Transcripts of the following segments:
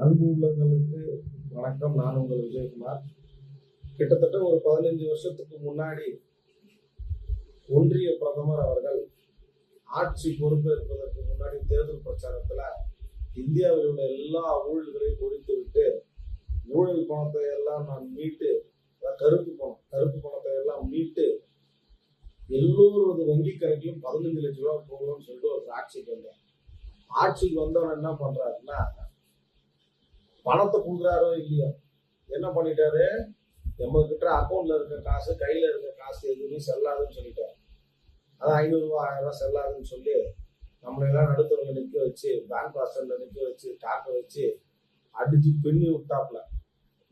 அன்பு உள்ளங்களுக்கு வணக்கம். நான் உங்கள் விஜயகுமார். கிட்டத்தட்ட ஒரு 15 வருஷத்துக்கு முன்னாடி ஒன்றிய பிரதமர் அவர்கள் ஆட்சி பொறுப்பேற்பதற்கு முன்னாடி தேர்தல் பிரச்சாரத்துல இந்தியாவில் உள்ள எல்லா ஊழல்களையும் ஒழித்துவிட்டு ஊழல் பணத்தை எல்லாம் நான் மீட்டு, கருப்பு பணத்தை எல்லாம் மீட்டு எல்லோரது வங்கி கணக்கிலும் 15 லட்சம் ரூபாய் போகணும்னு சொல்லிட்டு ஒரு ஆட்சிக்கு வந்தேன். ஆட்சிக்கு வந்தவன் என்ன பண்றாருன்னா, பணத்தை கொடுக்குறாரோ இல்லையோ, என்ன பண்ணிட்டாரு, நம்ம கிட்ட அக்கௌண்ட்ல இருக்க காசு, கையில இருக்க காசு எதுவுமே செல்லாதுன்னு சொல்லிட்டாரு. அதான் 500 ரூபாய் 1000 ரூபாய் செல்லாதுன்னு சொல்லி நம்மளெல்லாம் நடுத்தரங்க நிற்க வச்சு, பேங்க் வாசல்ல நிற்க வச்சு, காக்க வச்சு அடிச்சு பின்னி விட்டாப்ல.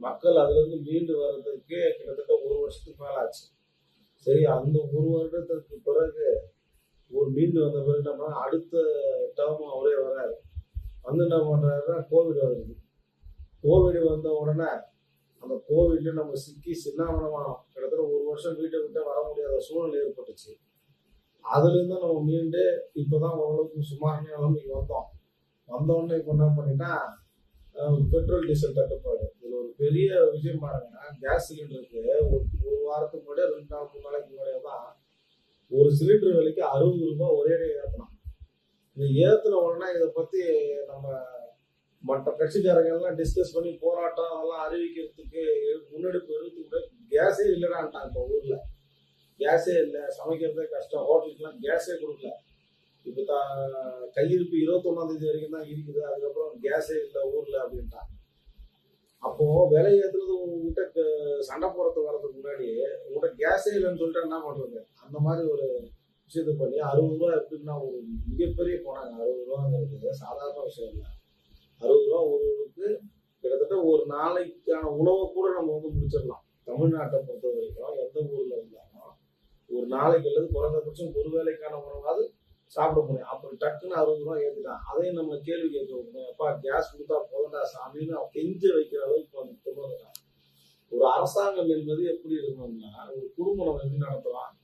மக்கள் அதுல இருந்து மீண்டு வர்றதுக்கு கிட்டத்தட்ட 1 வருஷத்துக்கு மேல ஆச்சு. சரி, அந்த 1 வருடத்திற்கு பிறகு மீண்டு வந்த பிறகு என்ன பண்ணா, அடுத்த டேர்மும் அவரே வராரு. வந்து என்ன பண்றாருன்னா, கோவிட் வருது. கோவிட் வந்த உடனே அந்த கோவிட்ல நம்ம சிக்கி சின்னாமணமானோம். கிட்டத்தட்ட 1 வருஷம் வீட்டை விட்டு வர முடியாத சூழ்நிலை ஏற்பட்டுச்சு. அதுல இருந்து நம்ம மீண்டு இப்பதான் ஓரளவுக்கு சுமாரான நிலைமைக்கு வந்தோம். வந்தோடனே இப்ப என்ன பண்ணிட்டா, பெட்ரோல் டீசல் தட்டுப்பாடு. இதுல ஒரு பெரிய விஷயம் பாருங்கன்னா, கேஸ் சிலிண்டருக்கு ஒரு வாரத்துக்கு முன்னாடி 2 நாள் 3 நாளைக்கு முன்னாடியே தான் ஒரு சிலிண்டர் விலைக்கு 60 ரூபாய் ஒரே ஏற்றணும். இந்த ஏற்றின உடனே இதை பத்தி நம்ம மற்ற கட்சிக்காரங்க எல்லாம் டிஸ்கஸ் பண்ணி போராட்டம் அதெல்லாம் அறிவிக்கிறதுக்கு முன்னெடுப்பு எடுத்து கூட கேஸே இல்லைடான்ட்டாங்க. இப்போ ஊர்ல கேஸே இல்லை, சமைக்கிறதே கஷ்டம், ஹோட்டலுக்குலாம் கேஸே கொடுக்கல. இப்போ கையிருப்பு 21ஆம் தேதி வரைக்கும் தான் இருக்குது, அதுக்கப்புறம் கேஸே இல்லை ஊர்ல அப்படின்ட்டாங்க. அப்போ விலை ஏற்றுறது உங்ககிட்ட சண்டை போடுறது வர்றதுக்கு முன்னாடி உங்கள்கிட்ட கேஸே இல்லைன்னு சொல்லிட்டு என்ன பண்றது, அந்த மாதிரி ஒரு விஷயத்தை பண்ணி 60 ரூபா எப்படின்னா ஒரு மிகப்பெரிய போனாங்க. 60 ரூபாங்கிறது சாதாரண விஷயம் இல்லை. 60 ரூபா ஒருவருக்கு கிட்டத்தட்ட ஒரு நாளைக்கான உணவை கூட நம்ம முடிச்சிடலாம். தமிழ்நாட்டை பொறுத்த வரைக்கும் எந்த ஊர்ல இருந்தாலும் ஒரு நாளைக்கு அல்லது குறைந்தபட்சம் ஒரு வேலைக்கான உணவாவது சாப்பிட முடியும். அப்படி டக்குன்னு 60 ரூபாய் ஏற்றுதான். அதையும் நம்ம கேள்வி கேட்க முடியும். எப்பா கேஸ் கொடுத்தா போதண்டா சாமின்னு கெஞ்ச வைக்கிற அளவுக்கு வந்து கொண்டு வந்துட்டாங்க. ஒரு அரசாங்கம் என்பது எப்படி இருக்கணும்னா, ஒரு குடும்பம் நம்ம எப்படி நடத்தலாம்,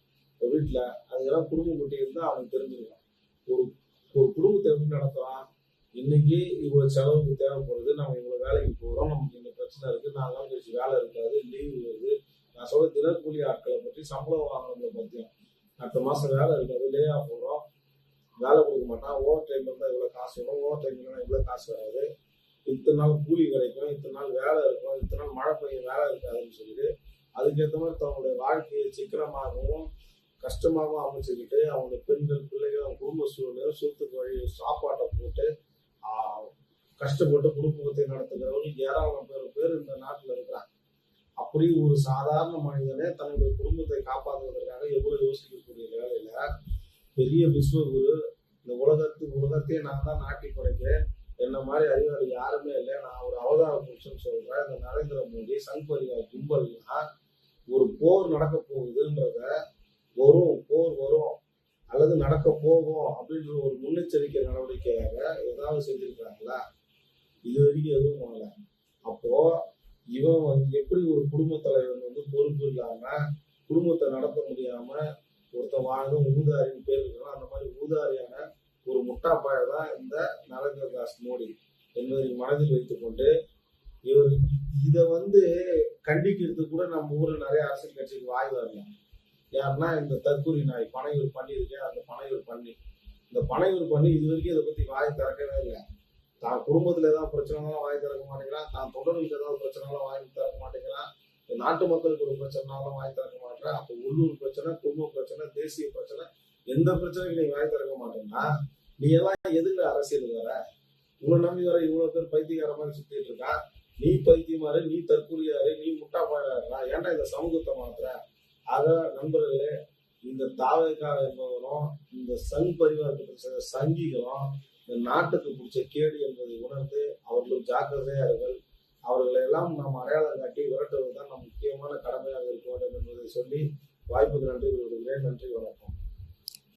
வீட்டுல அதெல்லாம் குடும்பம் குட்டி இருந்தா அவனுக்கு தெரிஞ்சுக்கலாம். ஒரு ஒரு குடும்பத்தை எப்படி நடத்தலாம், இன்னைக்கு இவ்வளவு செலவுக்கு தேவைப்படுது, நம்ம இவ்வளவு வேலைக்கு போறோம், நமக்கு இந்த பிரச்சனை இருக்கு, 4 நாள் கழிச்சு வேலை இருக்காது, லீவு வருது. நான் சொல்ல தினக்கூலி ஆட்களை பற்றி, சம்பளம் வாங்குறவங்களை பற்றியும். அடுத்த மாசம் வேலை இருக்காது, லே ஆஃப் போறோம், வேலை கொடுக்க மாட்டான், ஓவர் டைம் இருந்தால் இவ்வளவு காசு வரும், ஓவர் டைம் இருந்தால் இவ்வளவு காசு வராது, இத்தனை நாள் கூலி கிடைக்கும், இத்தனை நாள் வேலை இருக்கும், இத்தனை நாள் மழை பெய்யும் வேலை இருக்காதுன்னு சொல்லிட்டு அதுக்கேற்ற மாதிரி தன்னுடைய வாழ்க்கையை சிக்கனமாகவும் கஷ்டமாகவும் அமைச்சுக்கிட்டு அவங்க பெண்கள் பிள்ளைகள் அவங்க குடும்ப சூழ்நிலை சொத்துக்கு வழி சாப்பாட்டை போட்டு கஷ்டப்பட்டு குடும்பத்தை நடத்துகிறவர்கள் ஏராளம் பேர் இந்த நாட்டில் இருக்கிறாங்க. அப்படி ஒரு சாதாரண மனிதனே தன்னுடைய குடும்பத்தை காப்பாற்றுவதற்காக எவ்வளவு யோசிக்கக்கூடிய வேலையில பெரிய விஸ்வகுரு, இந்த உலகத்தையே நான் தான் நாட்டி படைக்கிறேன், என்ன மாதிரி அறிவாளி யாருமே இல்லை, நான் ஒரு அவதார புருஷன் சொல்றேன், இந்த நரேந்திர மோடி சங் பரிவார் கும்பல்லாம் ஒரு போர் நடக்க போகுதுன்றத போர் வரும் அல்லது நடக்க போகும் அப்படின்ற ஒரு முன்னெச்சரிக்கை நடவடிக்கையாக ஏதாவது செஞ்சிருக்காங்களா? இது வரைக்கும் எதுவும் பண்ணல. அப்போ இவன் எப்படி ஒரு குடும்ப தலைவன் பொறுப்பு இல்லாம குடும்பத்தை நடத்த முடியாம ஒருத்தன் வாழ்ந்த ஊதாரின்னு பேர் இருக்கலாம். அந்த மாதிரி ஊதாரியான ஒரு முட்டாப்பாய தான் இந்த நரேந்திர தாஸ் மோடி என்பதை மனதில் வைத்துக் கொண்டு இவர் இதை கண்டிக்கிறதுக்கு கூட நம்ம ஊர்ல நிறைய அரசியல் கட்சிக்கு வாய் வரலாம். யாருன்னா இந்த தற்கூரி நாய் பனையூர் பண்ணியிருக்கேன், அந்த பனையூர் பண்ணி இது வரைக்கும் இதை பத்தி வாய் திறக்கவே இல்லை. தான் குடும்பத்துல ஏதாவது பிரச்சனைலாம் வாய் திறக்க மாட்டேங்கிறான், தான் தொண்டர்களுக்கு ஏதாவது பிரச்சனைலாம் வாய் திறக்க மாட்டேங்கிறான், நாட்டு மக்களுக்கு ஒரு பிரச்சனைனாலும் வாய் திறக்க மாட்டேன். அப்போ உள்ளூர் பிரச்சனை, குடும்ப பிரச்சனை, தேசிய பிரச்சனை, எந்த பிரச்சனைக்கு நீ வாய் திறக்க மாட்டேன்னா நீ எல்லாம் எதுல அரசியல் வர? உன்னை நம்பி வர இவ்வளவு பேர் பைத்தியக்கார மாதிரி சுத்திட்டு இருக்கா. நீ பைத்தியமாரு, நீ தற்கூரியாரு, நீ முட்டாப்பாயா, ஏன்டா இந்த சமூகத்தை மாத்துற? ஆக நண்பர்களே, இந்த தாவேக்காக என்பவரும் இந்த சங் பரிவாரத்துக்கு சங்கிகளும் இந்த நாட்டுக்கு பிடிச்ச கேடு என்பதை உணர்ந்து அவர்களும் ஜாக்கிரதையார்கள். அவர்களை எல்லாம் நாம் அடையாளம் காட்டி விரட்டுவதுதான் நம் முக்கியமான கடமையாக இருக்க வேண்டும் என்பதை சொல்லி வாய்ப்புக்கு நன்றி. நன்றி, வணக்கம்.